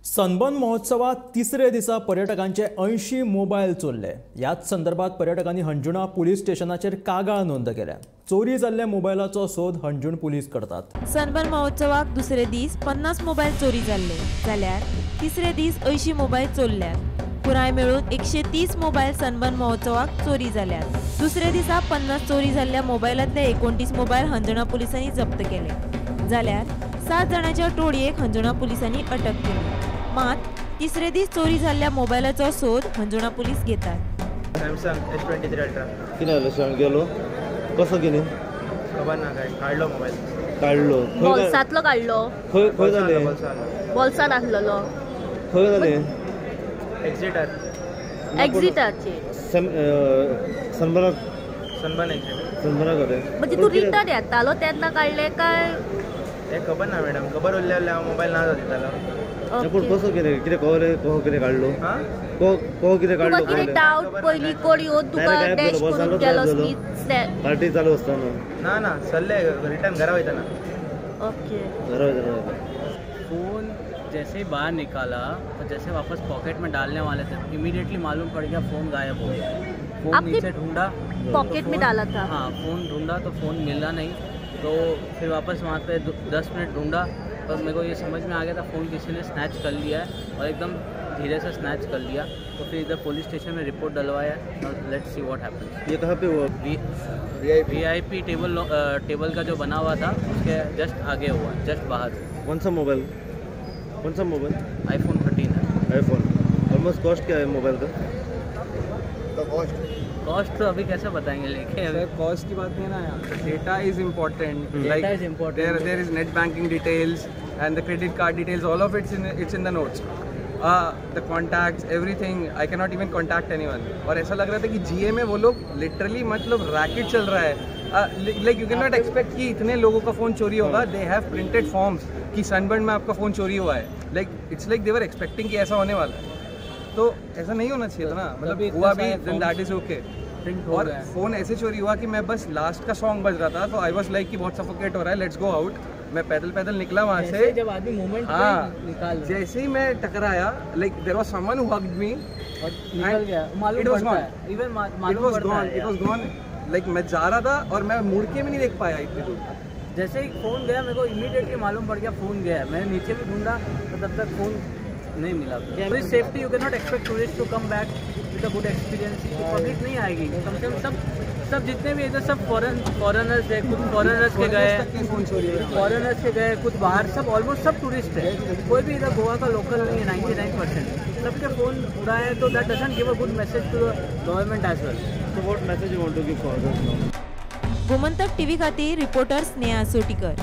Sunburn महोत्सवात तिसरे दिसा पर्यटकांचे 80 मोबायल चोरले। याच संदर्भात पर्यटकांनी हंजुणा पुलीस स्टेशनाचेर कागाळ नोंद केल्या। चोरी जाल्ल्या मोबायलाचो सोद हंजुण पुलीस करतात। सनबर्न महोत्सवाक दुसरे दीस 50 मोबायल चोरी जाल्ले जाल्यार तिसरे दीस 80 मोबायल चोरल्यात। पुराय मेळून 130 मोबायल सनबर्न महोत्सवाक चोरी जाल्यात। दुसरे दिसा 50 चोरी जाल्ल्या मोबायलांतले 29 मोबायल हंजुणा पुलिसांनी जप्त केले जाल्यार 7 जणांच्या टोळयेक हंजुणा पुलिसांनी अटक केली। मात तिसरे दीस चोरी जाल्ल्या मोबायलाचो सोद हंजुणा पुलीस घेतात। सॅमसंग S23 अल्ट्रा कितें गेलो कसो कितें खबर ना काय काढलो मोबाईल काढलो बोल्सांतलो काढलो खंय जाले बोल्सान आसलेलो खंय जाले एक्झिटाचे सनबर्न एक्झिट कडेन म्हणजे तू रिटर्न येतालो तेन्ना काढले काय हे खबर ना मॅडम खबर उरलेले हांव मोबाईल ना दितालो पूण कसो कितें कितें काढलो कितें काढलो कितें डाऊट पयली कोण येवन तुका डॅश करून गेलो पार्टी चालू असताना ना चल्ले रिटर्न घरा वयताना ओके घरा फ़ोन जैसे ही बाहर निकाला तो जैसे वापस पॉकेट में डालने वाले थे इमीडिएटली मालूम पड़ गया फ़ोन गायब हो गया। फ़ोन नीचे ढूंढा पॉकेट में डाला था। हाँ फ़ोन ढूंढा तो फ़ोन मिला नहीं, तो फिर वापस वहाँ पे 10 मिनट ढूंढा और मेरे को ये समझ में आ गया था फ़ोन किसी ने स्नैच कर लिया है और एकदम धीरे से स्नैच कर लिया। तो फिर इधर पुलिस स्टेशन में रिपोर्ट डलवाया है। Let's see what happens. ये कहाँ पे हुआ? VIP टेबल का जो बना हुआ था उसके जस्ट आगे हुआ, जस्ट बाहर। कौन सा मोबाइल iPhone 13 है। आईफोन ऑलमोस्ट कॉस्ट क्या है मोबाइल का? कॉस्ट तो अभी कैसे बताएंगे, लेके सर कॉस्ट की बात नहीं है ना यार। Data is important, like is important. There is net banking details and the credit card details, all of it's in the notes, the contacts, everything. I can not even contact anyone. और ऐसा लग रहा था कि GA में वो लोग literally मतलब रैकेट चल रहा है। Like you can not expect कि इतने लोगों का फ़ोन चोरी होगा। दे हैव प्रिंटेड फॉर्म्स कि सनबर्न में आपका फ़ोन चोरी हुआ है। Like it's like they were expecting कि ऐसा होने वाला है, तो ऐसा नहीं होना चाहिए था ना। मतलब हुआ भी, देन दैट इज ओके। और फ़ोन ऐसे चोरी हुआ कि मैं बस लास्ट का सॉन्ग बज रहा था तो आई वाज लाइक कि बहुत सफोकेट हो रहा है, लेट्स गो आउट। मैं पैदल निकला वहाँ से। जब आदमी मूवमेंट निकाल जैसे ही मैं टकराया, like there was someone who hugged me और निकल गया। मालूम पड़ता है, इवन मालूम पड़ता है। It was gone. लाइक मैं जा रहा था और मैं मुड़ के भी नहीं देख पाया इतनी दूर। जैसे ही फ़ोन गया मेरे को इमीडिएटली मालूम पड़ गया फ़ोन गया। मैंने नीचे भी ढूंढा तो तब तक फ़ोन नहीं मिला। With safety you can not expect tourist to come back with a good experience. Public नहीं आएगी, कम से कम सब जितने भी इधर सब फॉरेनर्स है, कुछ फॉरेनर्स के गए, कुछ बाहर, सब ऑलमोस्ट सब टूरिस्ट है। कोई भी इधर गोवा का लोकल नहीं है। 99% सबके फ़ोन उड़ा है, तो that doesn't give a good message to the government as well. So what message you want to give for others now? Gomantak TV खातीर रिपोर्टर स्नेहा सोटीकर।